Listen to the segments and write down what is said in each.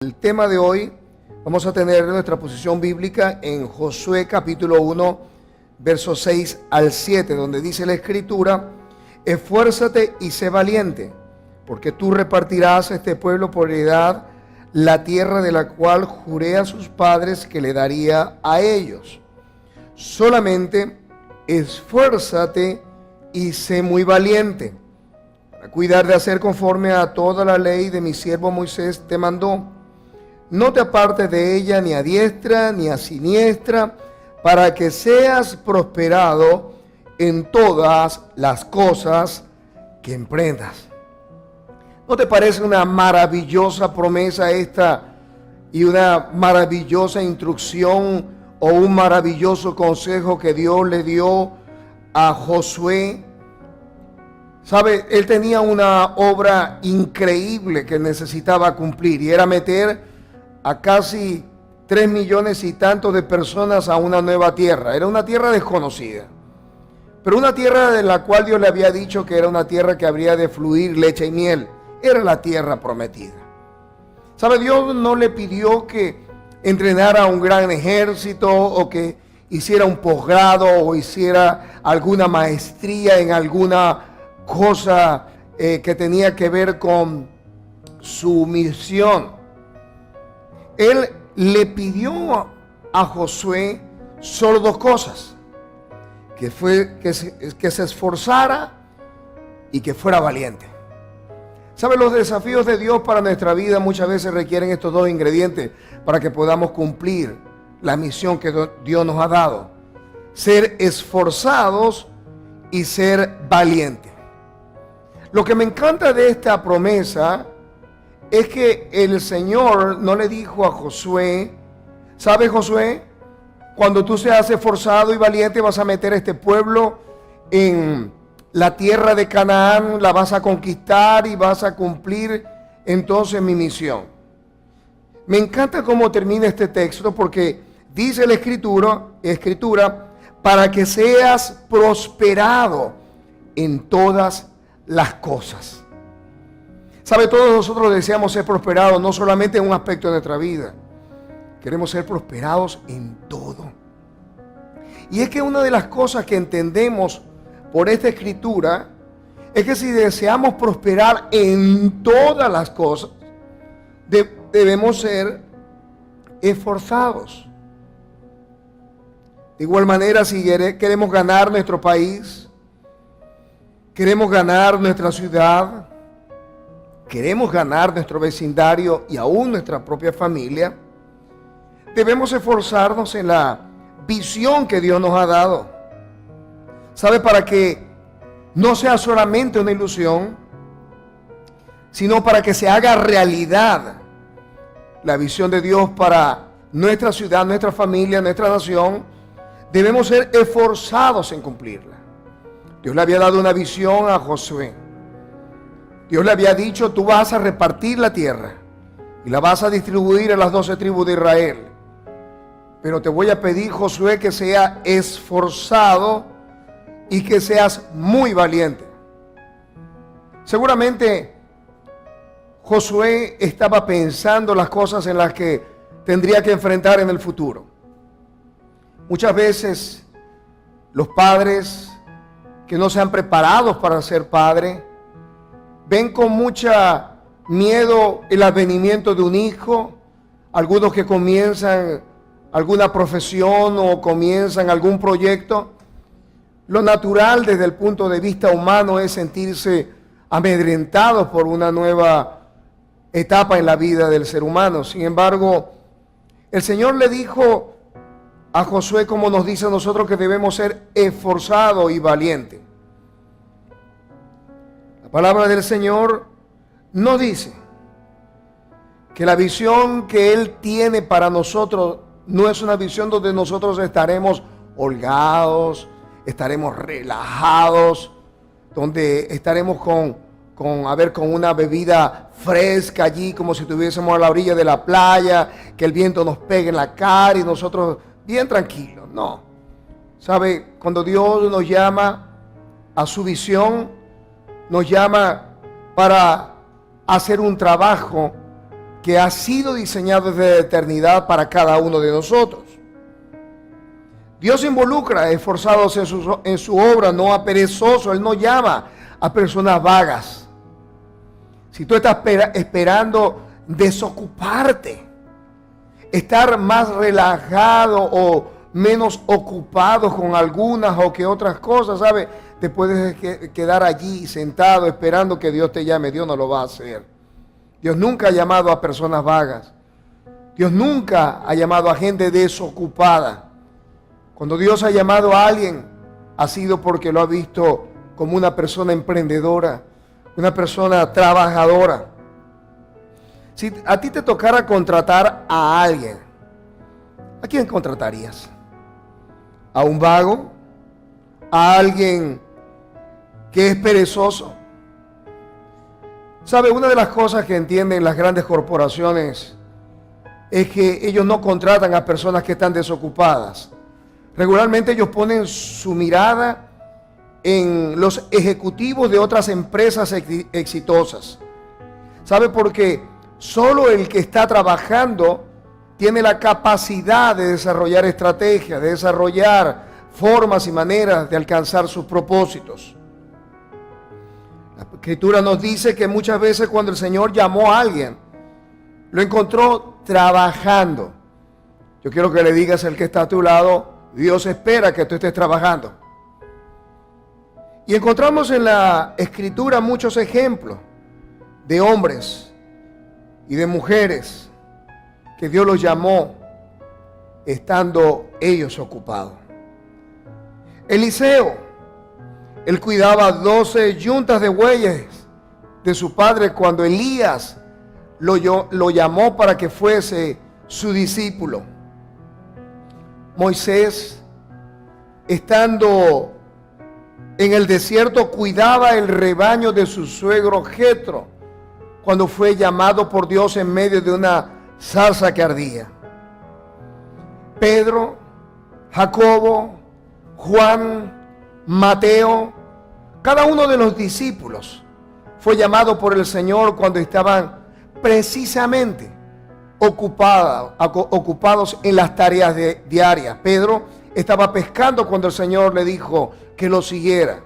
El tema de hoy vamos a tener nuestra posición bíblica en Josué capítulo 1, versos 6 al 7, donde dice la escritura: esfuérzate y sé valiente, porque tú repartirás a este pueblo por heredad la tierra de la cual juré a sus padres que le daría a ellos. Solamente esfuérzate y sé muy valiente, para cuidar de hacer conforme a toda la ley de mi siervo Moisés te mandó. No te apartes de ella ni a diestra ni a siniestra, para que seas prosperado en todas las cosas que emprendas. ¿No te parece una maravillosa promesa esta y una maravillosa instrucción o un maravilloso consejo que Dios le dio a Josué? ¿Sabe? Él tenía una obra increíble que necesitaba cumplir, y era meter a casi 3 millones y tantos de personas a una nueva tierra. Era una tierra desconocida, pero una tierra de la cual Dios le había dicho que era una tierra que habría de fluir leche y miel. Era la tierra prometida. ¿Sabe? Dios no le pidió que entrenara un gran ejército o que hiciera un posgrado o hiciera alguna maestría en alguna cosa que tenía que ver con su misión. Él le pidió a Josué solo dos cosas: que se esforzara y que fuera valiente. ¿Sabe? Los desafíos de Dios para nuestra vida muchas veces requieren estos dos ingredientes para que podamos cumplir la misión que Dios nos ha dado: ser esforzados y ser valientes. Lo que me encanta de esta promesa es que el Señor no le dijo a Josué: ¿sabes, Josué? Cuando tú seas esforzado y valiente vas a meter a este pueblo en la tierra de Canaán, la vas a conquistar y vas a cumplir entonces mi misión. Me encanta cómo termina este texto, porque dice la escritura, para que seas prosperado en todas las cosas. ¿Sabe? Todos nosotros deseamos ser prosperados, no solamente en un aspecto de nuestra vida. Queremos ser prosperados en todo. Y es que una de las cosas que entendemos por esta escritura es que si deseamos prosperar en todas las cosas, debemos ser esforzados. De igual manera, si queremos ganar nuestro país, queremos ganar nuestra ciudad, queremos ganar nuestro vecindario y aún nuestra propia familia, debemos esforzarnos en la visión que Dios nos ha dado. ¿Sabe? Para que no sea solamente una ilusión, sino para que se haga realidad la visión de Dios para nuestra ciudad, nuestra familia, nuestra nación. Debemos ser esforzados en cumplirla. Dios le había dado una visión a Josué. Dios le había dicho: tú vas a repartir la tierra y la vas a distribuir a las 12 tribus de Israel. Pero te voy a pedir, Josué, que sea esforzado y que seas muy valiente. Seguramente Josué estaba pensando las cosas en las que tendría que enfrentar en el futuro. Muchas veces los padres que no se han preparado para ser padre ven con mucha miedo el advenimiento de un hijo. Algunos que comienzan alguna profesión o comienzan algún proyecto, lo natural desde el punto de vista humano es sentirse amedrentados por una nueva etapa en la vida del ser humano. Sin embargo, el Señor le dijo a Josué, como nos dice a nosotros, que debemos ser esforzados y valientes. La palabra del Señor nos dice que la visión que Él tiene para nosotros no es una visión donde nosotros estaremos holgados, estaremos relajados, donde estaremos con una bebida fresca allí, como si estuviésemos a la orilla de la playa, que el viento nos pegue en la cara y nosotros bien tranquilos. No. ¿Sabe? Cuando Dios nos llama a su visión, nos llama para hacer un trabajo que ha sido diseñado desde la eternidad para cada uno de nosotros. Dios involucra a esforzados en su obra, no a perezosos. Él no llama a personas vagas. Si tú estás esperando desocuparte, estar más relajado o menos ocupado con algunas o que otras cosas, ¿sabes? Te puedes quedar allí sentado esperando que Dios te llame. Dios no lo va a hacer. Dios nunca ha llamado a personas vagas. Dios nunca ha llamado a gente desocupada. Cuando Dios ha llamado a alguien, ha sido porque lo ha visto como una persona emprendedora, una persona trabajadora. Si a ti te tocara contratar a alguien, ¿a quién contratarías? ¿A un vago? ¿A alguien que es perezoso? ¿Sabe? Una de las cosas que entienden las grandes corporaciones es que ellos no contratan a personas que están desocupadas. Regularmente ellos ponen su mirada en los ejecutivos de otras empresas exitosas. ¿Sabe? Porque solo el que está trabajando tiene la capacidad de desarrollar estrategias, de desarrollar formas y maneras de alcanzar sus propósitos. La Escritura nos dice que muchas veces cuando el Señor llamó a alguien, lo encontró trabajando. Yo quiero que le digas al que está a tu lado, Dios espera que tú estés trabajando. Y encontramos en la Escritura muchos ejemplos de hombres y de mujeres que Dios los llamó estando ellos ocupados. Eliseo, él cuidaba 12 yuntas de bueyes de su padre cuando Elías lo llamó para que fuese su discípulo. Moisés, estando en el desierto, cuidaba el rebaño de su suegro Jetro cuando fue llamado por Dios en medio de una zarza que ardía. Pedro, Jacobo, Juan, Mateo, cada uno de los discípulos fue llamado por el Señor cuando estaban precisamente ocupados en las tareas diarias. Pedro estaba pescando cuando el Señor le dijo que lo siguiera.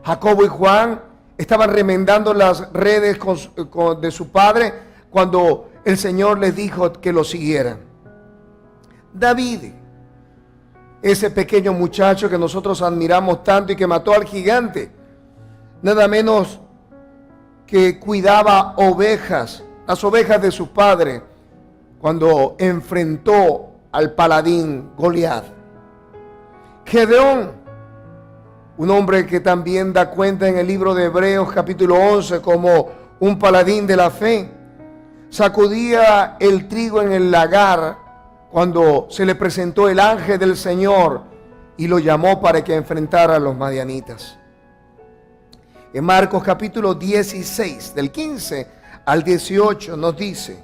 Jacobo y Juan estaban remendando las redes de su padre cuando el Señor les dijo que lo siguieran. David, ese pequeño muchacho que nosotros admiramos tanto y que mató al gigante, nada menos que cuidaba ovejas, las ovejas de su padre, cuando enfrentó al paladín Goliat. Gedeón, un hombre que también da cuenta en el libro de Hebreos capítulo 11 como un paladín de la fe, sacudía el trigo en el lagar cuando se le presentó el ángel del Señor y lo llamó para que enfrentara a los madianitas. En Marcos capítulo 16, del 15 al 18, nos dice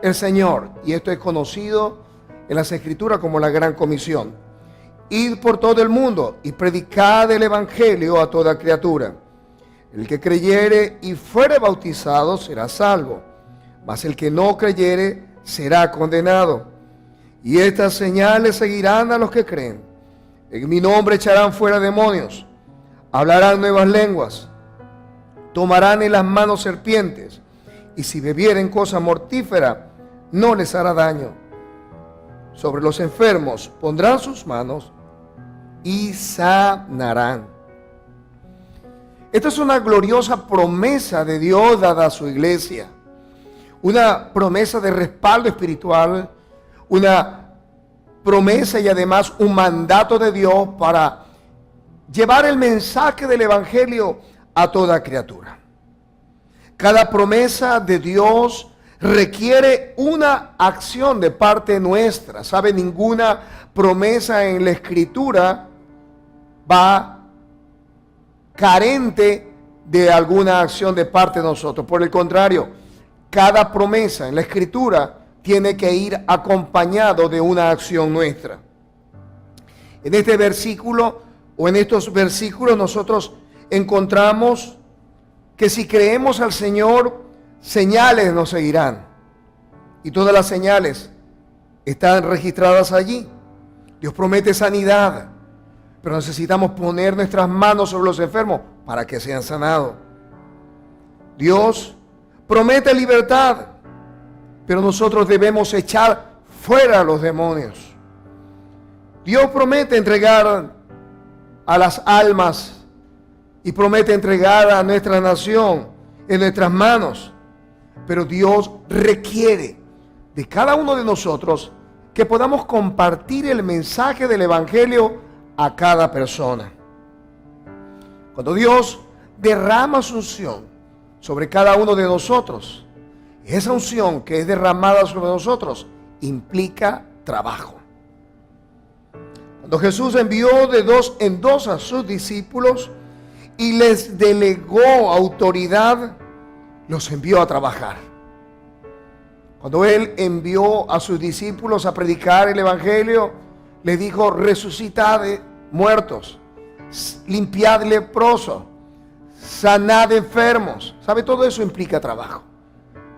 el Señor, y esto es conocido en las Escrituras como la Gran Comisión: id por todo el mundo y predicad el Evangelio a toda criatura. El que creyere y fuere bautizado será salvo, mas el que no creyere será condenado. Y estas señales seguirán a los que creen. En mi nombre echarán fuera demonios, hablarán nuevas lenguas, tomarán en las manos serpientes, y si bebieren cosa mortífera, no les hará daño. Sobre los enfermos pondrán sus manos y sanarán. Esta es una gloriosa promesa de Dios dada a su iglesia. Una promesa de respaldo espiritual, una promesa y además un mandato de Dios para llevar el mensaje del Evangelio a toda criatura. Cada promesa de Dios requiere una acción de parte nuestra. ¿Sabe? Ninguna promesa en la Escritura va carente de alguna acción de parte de nosotros. Por el contrario, cada promesa en la Escritura tiene que ir acompañado de una acción nuestra. En este versículo o en estos versículos nosotros encontramos que si creemos al Señor, señales nos seguirán. y todas las señales están registradas allí. Dios promete sanidad, pero necesitamos poner nuestras manos sobre los enfermos para que sean sanados. Dios promete libertad, pero nosotros debemos echar fuera a los demonios. Dios promete entregar a las almas y promete entregar a nuestra nación en nuestras manos, pero Dios requiere de cada uno de nosotros que podamos compartir el mensaje del Evangelio a cada persona. Cuando Dios derrama su unción sobre cada uno de nosotros, esa unción que es derramada sobre nosotros implica trabajo. Cuando Jesús envió de dos en dos a sus discípulos y les delegó autoridad, los envió a trabajar. Cuando Él envió a sus discípulos a predicar el Evangelio, les dijo: resucitad muertos, limpiad leprosos, sanad enfermos. ¿Sabe? Todo eso implica trabajo.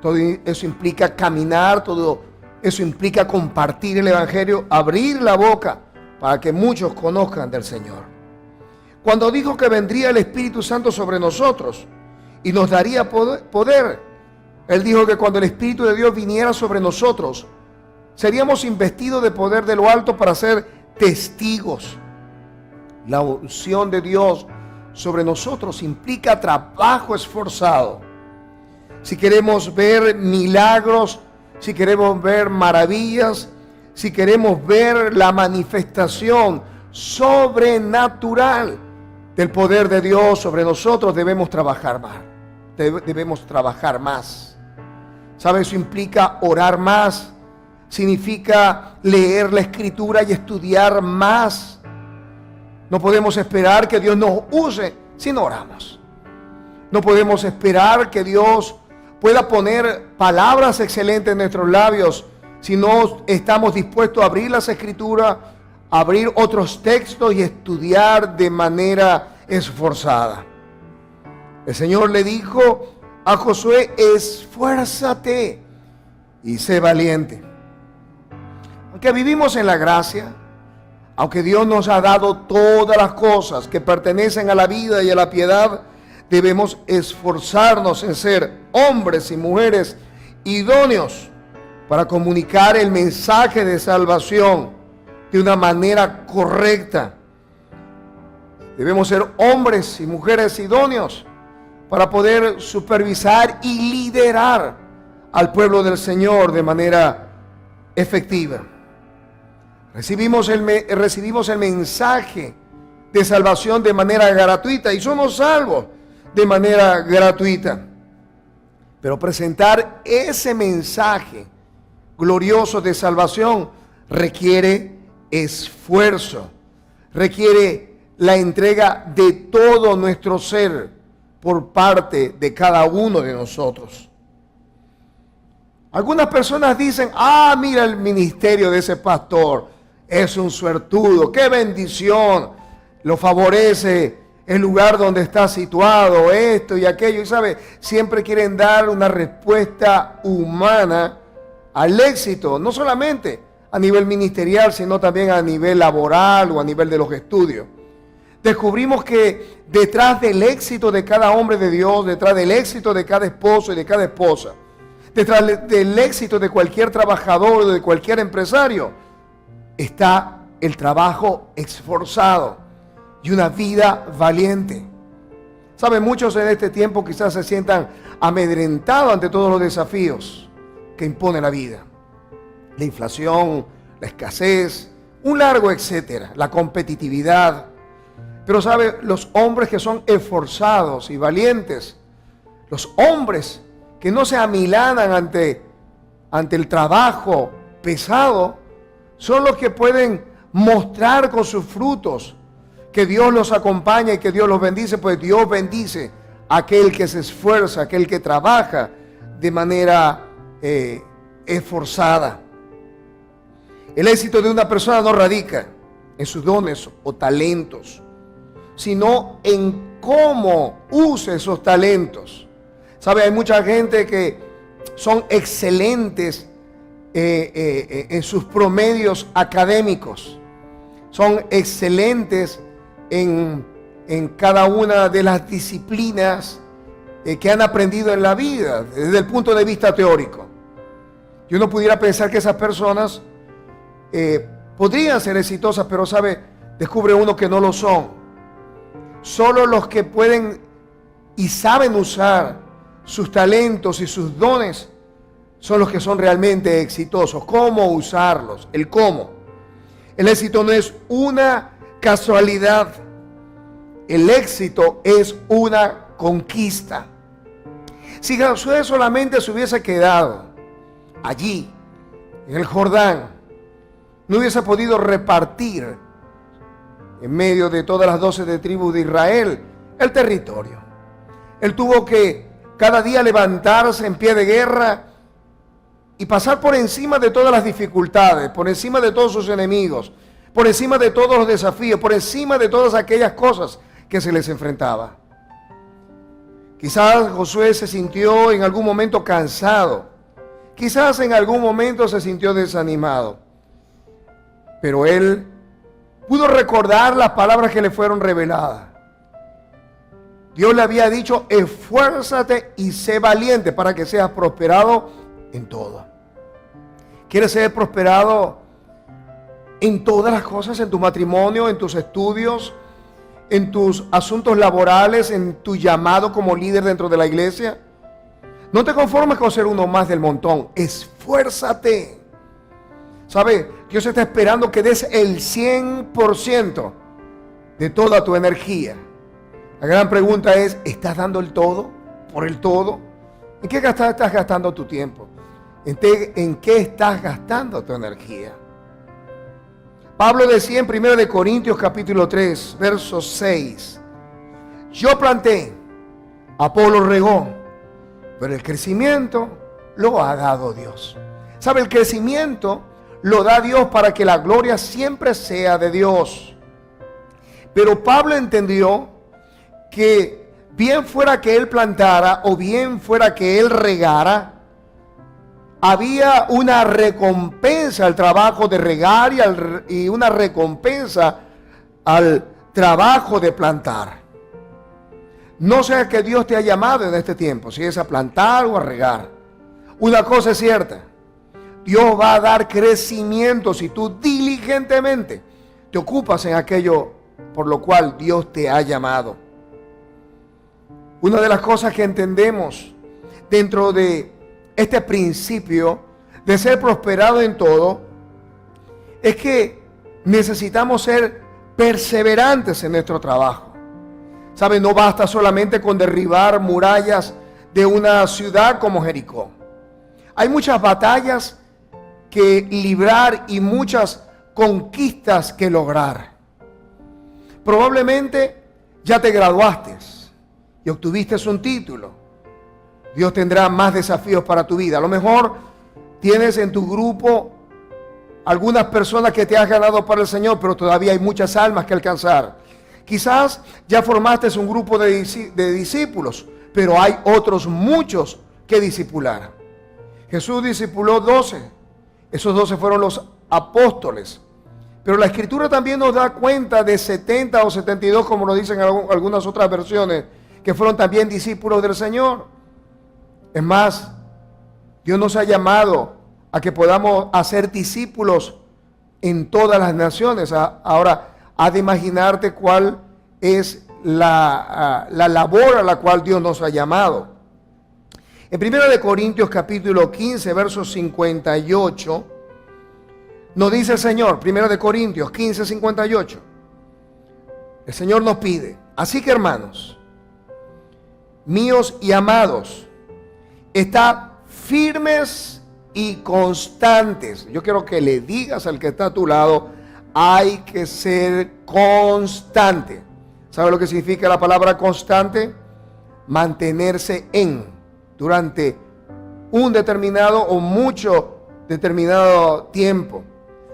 Todo eso implica caminar, todo eso implica compartir el Evangelio, abrir la boca para que muchos conozcan del Señor. Cuando dijo que vendría el Espíritu Santo sobre nosotros y nos daría poder, Él dijo que cuando el Espíritu de Dios viniera sobre nosotros, seríamos investidos de poder de lo alto para ser testigos. La unción de Dios sobre nosotros implica trabajo esforzado. Si queremos ver milagros, si queremos ver maravillas, si queremos ver la manifestación sobrenatural del poder de Dios sobre nosotros, debemos trabajar más. Debemos trabajar más. ¿Sabe? Eso implica orar más. Significa leer la Escritura y estudiar más. No podemos esperar que Dios nos use si no oramos. No podemos esperar que Dios pueda poner palabras excelentes en nuestros labios si no estamos dispuestos a abrir las Escrituras, abrir otros textos y estudiar de manera esforzada. El Señor le dijo a Josué: esfuérzate y sé valiente. Aunque vivimos en la gracia, aunque Dios nos ha dado todas las cosas que pertenecen a la vida y a la piedad, debemos esforzarnos en ser hombres y mujeres idóneos para comunicar el mensaje de salvación de una manera correcta. Debemos ser hombres y mujeres idóneos para poder supervisar y liderar al pueblo del Señor de manera efectiva. Recibimos el mensaje de salvación de manera gratuita y somos salvos de manera gratuita. Pero presentar ese mensaje glorioso de salvación requiere esfuerzo, requiere la entrega de todo nuestro ser por parte de cada uno de nosotros. Algunas personas dicen: mira el ministerio de ese pastor, es un suertudo, qué bendición, lo favorece el lugar donde está situado, esto y aquello. Y sabe, siempre quieren dar una respuesta humana al éxito, no solamente a nivel ministerial, sino también a nivel laboral o a nivel de los estudios. Descubrimos que detrás del éxito de cada hombre de Dios, detrás del éxito de cada esposo y de cada esposa, detrás del éxito de cualquier trabajador o de cualquier empresario, está el trabajo esforzado y una vida valiente. Saben, muchos en este tiempo quizás se sientan amedrentados ante todos los desafíos que impone la vida. La inflación, la escasez, un largo etcétera, la competitividad. Pero sabe, los hombres que son esforzados y valientes, los hombres que no se amilanan ante el trabajo pesado, son los que pueden mostrar con sus frutos que Dios los acompaña y que Dios los bendice, pues Dios bendice a aquel que se esfuerza, aquel que trabaja de manera esforzada. El éxito de una persona no radica en sus dones o talentos, sino en cómo usa esos talentos. ¿Sabe? Hay mucha gente que son excelentes en sus promedios académicos. Son excelentes en cada una de las disciplinas que han aprendido en la vida desde el punto de vista teórico. Y uno pudiera pensar que esas personas podrían ser exitosas, pero descubre uno que no lo son. Solo los que pueden y saben usar sus talentos y sus dones son los que son realmente exitosos. ¿Cómo usarlos? El cómo. El éxito no es una casualidad. El éxito es una conquista. Si Josué solamente se hubiese quedado allí, en el Jordán, no hubiese podido repartir en medio de todas las 12 tribus de Israel el territorio. Él tuvo que cada día levantarse en pie de guerra y pasar por encima de todas las dificultades, por encima de todos sus enemigos, por encima de todos los desafíos, por encima de todas aquellas cosas que se les enfrentaba. Quizás Josué se sintió en algún momento cansado, quizás en algún momento se sintió desanimado, pero él pudo recordar las palabras que le fueron reveladas. Dios le había dicho: esfuérzate y sé valiente para que seas prosperado en todo. ¿Quieres ser prosperado en todas las cosas? En tu matrimonio, en tus estudios, en tus asuntos laborales, en tu llamado como líder dentro de la iglesia. No te conformes con ser uno más del montón. Esfuérzate. ¿Sabe? Dios está esperando que des el 100% de toda tu energía. La gran pregunta es: ¿estás dando el todo? ¿Por el todo? ¿En qué estás gastando tu tiempo? ¿En qué estás gastando tu energía? Pablo decía en 1 Corintios capítulo 3, verso 6: yo planté, Apolo regó, pero el crecimiento lo ha dado Dios. ¿Sabe? El crecimiento lo da Dios para que la gloria siempre sea de Dios. Pero Pablo entendió que bien fuera que él plantara o bien fuera que él regara, había una recompensa al trabajo de regar y una recompensa al trabajo de plantar. No sea que Dios te ha llamado en este tiempo, si es a plantar o a regar. Una cosa es cierta: Dios va a dar crecimiento si tú diligentemente te ocupas en aquello por lo cual Dios te ha llamado. Una de las cosas que entendemos dentro de este principio de ser prosperado en todo es que necesitamos ser perseverantes en nuestro trabajo. ¿Sabe? No basta solamente con derribar murallas de una ciudad como Jericó. Hay muchas batallas que librar y muchas conquistas que lograr. Probablemente ya te graduaste y obtuviste un título. Dios tendrá más desafíos para tu vida. A lo mejor tienes en tu grupo algunas personas que te has ganado para el Señor, pero todavía hay muchas almas que alcanzar. Quizás ya formaste un grupo de discípulos, pero hay otros muchos que discipular. Jesús discipuló 12. Esos 12 fueron los apóstoles. Pero la Escritura también nos da cuenta de 70 o 72, como lo dicen algunas otras versiones, que fueron también discípulos del Señor. Es más, Dios nos ha llamado a que podamos hacer discípulos en todas las naciones. Ahora, has de imaginarte cuál es la labor a la cual Dios nos ha llamado. En 1 Corintios capítulo 15, verso 58, nos dice el Señor, 1 Corintios 15, 58. El Señor nos pide: así que, hermanos míos y amados, estad firmes y constantes. Yo quiero que le digas al que está a tu lado: hay que ser constante. ¿Sabe lo que significa la palabra constante? Mantenerse durante un determinado o mucho determinado tiempo.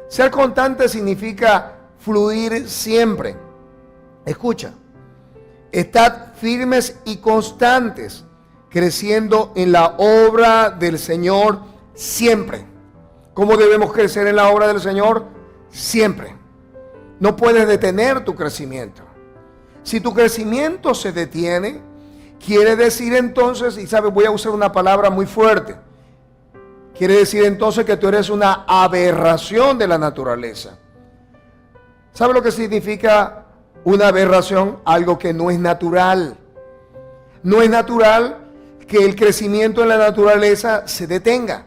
Ser constante significa fluir siempre. Escucha: estad firmes y constantes, creciendo en la obra del Señor siempre, ¿Cómo debemos crecer en la obra del Señor? Siempre. No puedes detener tu crecimiento. Si tu crecimiento se detiene, quiere decir entonces, y sabes, voy a usar una palabra muy fuerte, quiere decir entonces que tú eres una aberración de la naturaleza. ¿Sabe lo que significa una aberración? Algo que no es natural. No es natural que el crecimiento en la naturaleza se detenga.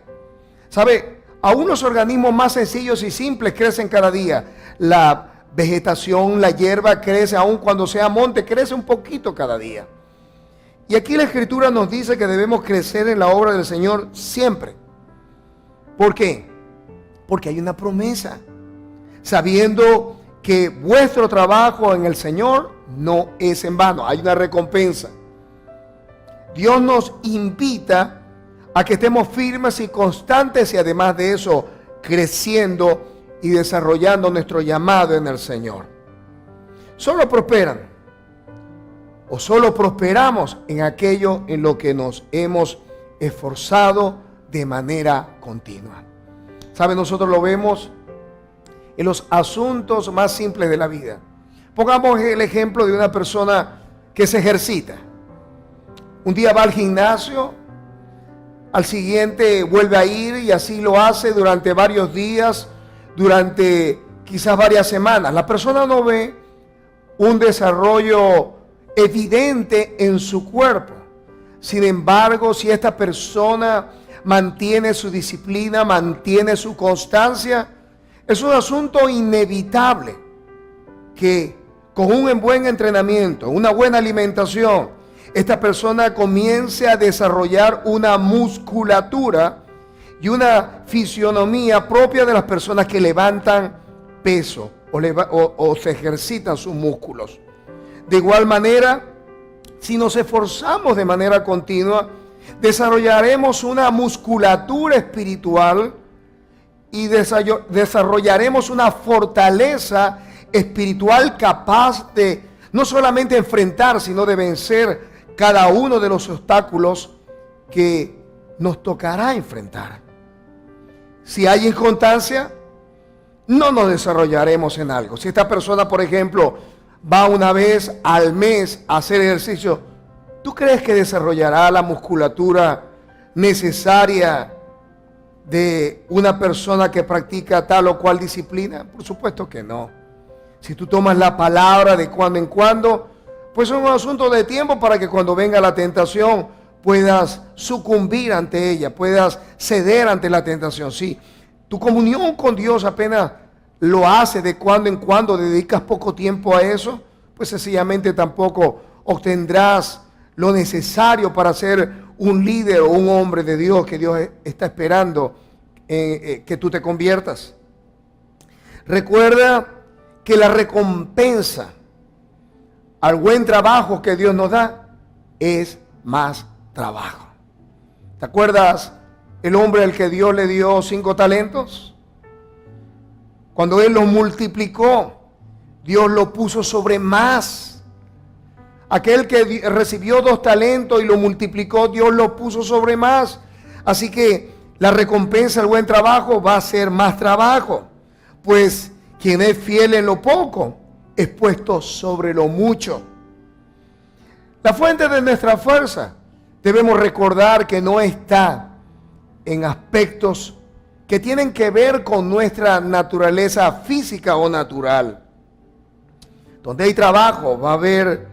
¿Sabe? Aún los organismos más sencillos y simples crecen cada día. La vegetación, la hierba crece, aún cuando sea monte, crece un poquito cada día. Y aquí la Escritura nos dice que debemos crecer en la obra del Señor siempre. ¿Por qué? Porque hay una promesa, sabiendo que vuestro trabajo en el Señor no es en vano, hay una recompensa. Dios nos invita a que estemos firmes y constantes y además de eso creciendo y desarrollando nuestro llamado en el Señor. Solo prosperan o solo prosperamos en aquello en lo que nos hemos esforzado de manera continua. ¿Sabe? Nosotros lo vemos en los asuntos más simples de la vida. Pongamos el ejemplo de una persona que se ejercita. Un día va al gimnasio, al siguiente vuelve a ir y así lo hace durante varios días, durante quizás varias semanas. La persona no ve un desarrollo evidente en su cuerpo. Sin embargo, si esta persona mantiene su disciplina, mantiene su constancia, es un asunto inevitable que con un buen entrenamiento, una buena alimentación, esta persona comience a desarrollar una musculatura y una fisionomía propia de las personas que levantan peso o se ejercitan sus músculos. De igual manera, si nos esforzamos de manera continua, desarrollaremos una musculatura espiritual y desarrollaremos una fortaleza espiritual capaz de no solamente enfrentar, sino de vencer cada uno de los obstáculos que nos tocará enfrentar. Si hay inconstancia, no nos desarrollaremos en algo. Si esta persona, por ejemplo, va una vez al mes a hacer ejercicio, ¿tú crees que desarrollará la musculatura necesaria de una persona que practica tal o cual disciplina? Por supuesto que no. Si tú tomas la palabra de cuando en cuando, pues es un asunto de tiempo para que cuando venga la tentación puedas sucumbir ante ella, puedas ceder ante la tentación. Sí, tu comunión con Dios apenas lo hace de cuando en cuando, dedicas poco tiempo a eso, pues sencillamente tampoco obtendrás lo necesario para ser un líder o un hombre de Dios que Dios está esperando que tú te conviertas. Recuerda que la recompensa al buen trabajo que Dios nos da es más trabajo. ¿Te acuerdas el hombre al que Dios le dio 5 talentos? Cuando Él los multiplicó, Dios lo puso sobre más. Aquel que recibió 2 talentos y lo multiplicó, Dios lo puso sobre más. Así que la recompensa al buen trabajo va a ser más trabajo. Pues quien es fiel en lo poco, es puesto sobre lo mucho. La fuente de nuestra fuerza, debemos recordar que no está en aspectos que tienen que ver con nuestra naturaleza física o natural. Donde hay trabajo, va a haber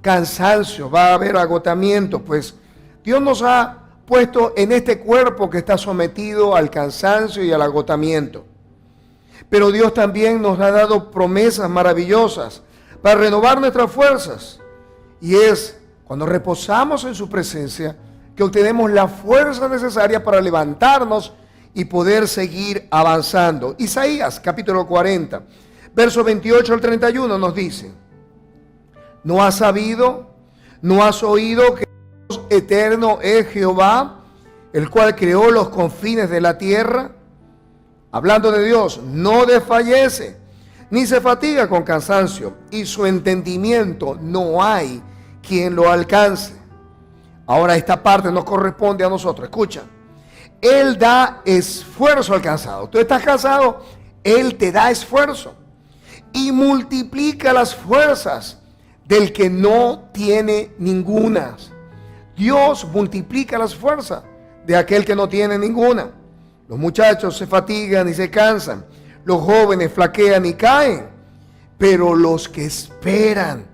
cansancio, va a haber agotamiento, pues Dios nos ha puesto en este cuerpo que está sometido al cansancio y al agotamiento. Pero Dios también nos ha dado promesas maravillosas para renovar nuestras fuerzas. Y es cuando reposamos en su presencia que obtenemos la fuerza necesaria para levantarnos y poder seguir avanzando. Isaías capítulo 40, versos 28 al 31 nos dice: ¿no has sabido, no has oído que Dios eterno es Jehová, el cual creó los confines de la tierra? Hablando de Dios, no desfallece, ni se fatiga con cansancio, y su entendimiento no hay quien lo alcance. Ahora esta parte nos corresponde a nosotros. Escucha. Él da esfuerzo al cansado. Tú estás cansado, Él te da esfuerzo. Y multiplica las fuerzas del que no tiene ninguna. Dios multiplica las fuerzas de aquel que no tiene ninguna. Los muchachos se fatigan y se cansan. Los jóvenes flaquean y caen. Pero los que esperan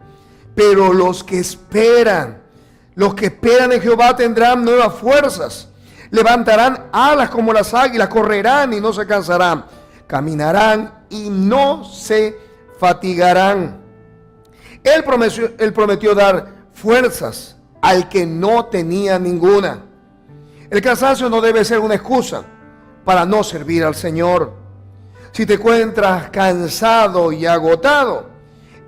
en Jehová tendrán nuevas fuerzas. Levantarán alas como las águilas, correrán y no se cansarán. Caminarán y no se fatigarán. Él prometió dar fuerzas al que no tenía ninguna. El cansancio no debe ser una excusa para no servir al Señor. Si te encuentras cansado y agotado,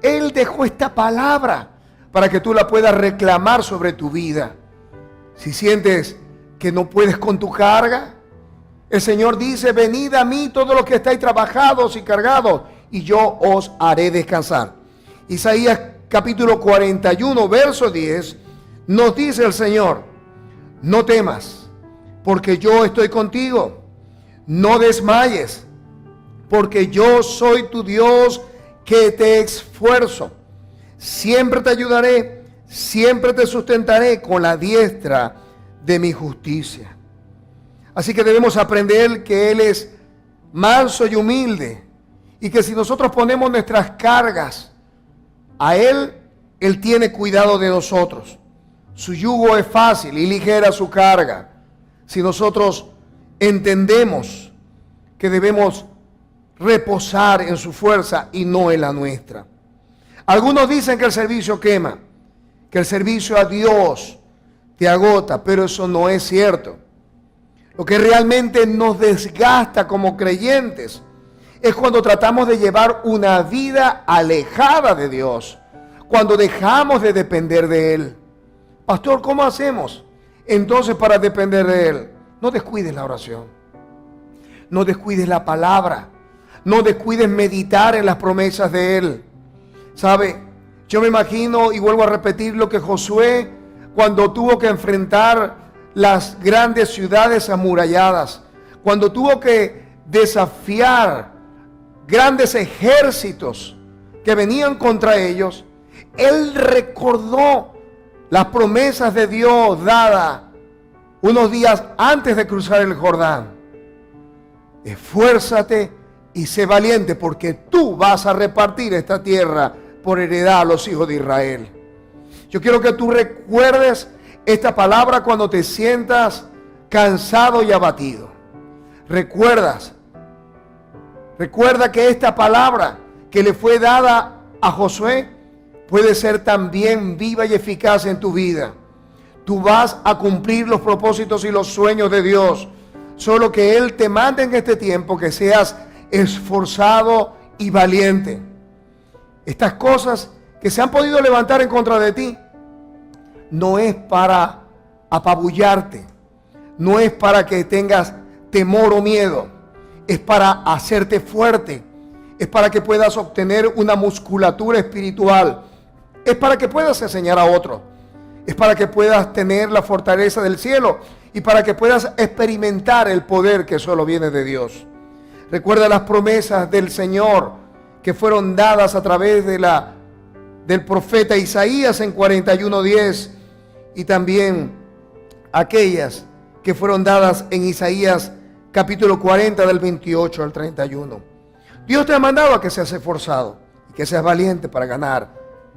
Él dejó esta palabra para que tú la puedas reclamar sobre tu vida. Si sientes que no puedes con tu carga, el Señor dice: venid a mí todos los que estáis trabajados y cargados, y yo os haré descansar. Isaías capítulo 41, verso 10, nos dice el Señor: no temas, porque yo estoy contigo. No desmayes, porque yo soy tu Dios que te esfuerzo. Siempre te ayudaré, siempre te sustentaré con la diestra de mi justicia. Así que debemos aprender que Él es manso y humilde, y que si nosotros ponemos nuestras cargas a Él, Él tiene cuidado de nosotros. Su yugo es fácil y ligera su carga. Si nosotros entendemos que debemos reposar en su fuerza y no en la nuestra. Algunos dicen que el servicio quema, que el servicio a Dios te agota, pero eso no es cierto. Lo que realmente nos desgasta como creyentes es cuando tratamos de llevar una vida alejada de Dios, cuando dejamos de depender de Él. Pastor, ¿cómo hacemos entonces para depender de Él? No descuides la oración, no descuides la palabra, no descuides meditar en las promesas de Él. ¿Sabe? Yo me imagino y vuelvo a repetir lo que Josué, cuando tuvo que enfrentar las grandes ciudades amuralladas, cuando tuvo que desafiar grandes ejércitos que venían contra ellos, él recordó las promesas de Dios dadas unos días antes de cruzar el Jordán. Esfuérzate y sé valiente, porque tú vas a repartir esta tierra por heredad a los hijos de Israel. Yo quiero que tú recuerdes esta palabra cuando te sientas cansado y abatido. Recuerda que esta palabra que le fue dada a Josué puede ser también viva y eficaz en tu vida. Tú vas a cumplir los propósitos y los sueños de Dios. Solo que Él te manda en este tiempo que seas esforzado y valiente. Estas cosas que se han podido levantar en contra de ti no es para apabullarte, no es para que tengas temor o miedo, es para hacerte fuerte, es para que puedas obtener una musculatura espiritual, es para que puedas enseñar a otros, es para que puedas tener la fortaleza del cielo y para que puedas experimentar el poder que solo viene de Dios. Recuerda las promesas del Señor que fueron dadas a través del profeta Isaías en 41:10 y también aquellas que fueron dadas en Isaías capítulo 40 del 28 al 31. Dios te ha mandado a que seas esforzado y que seas valiente para ganar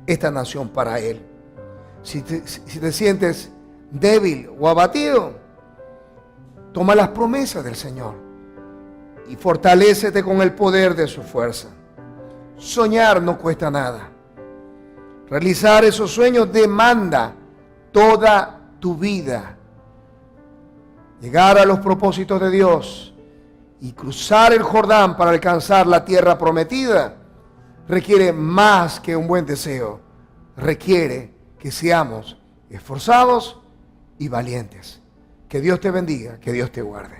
esta nación para Él. Si te sientes débil o abatido, toma las promesas del Señor y fortalécete con el poder de su fuerza. Soñar no cuesta nada. Realizar esos sueños demanda toda tu vida. Llegar a los propósitos de Dios y cruzar el Jordán para alcanzar la tierra prometida requiere más que un buen deseo. Requiere que seamos esforzados y valientes. Que Dios te bendiga, que Dios te guarde.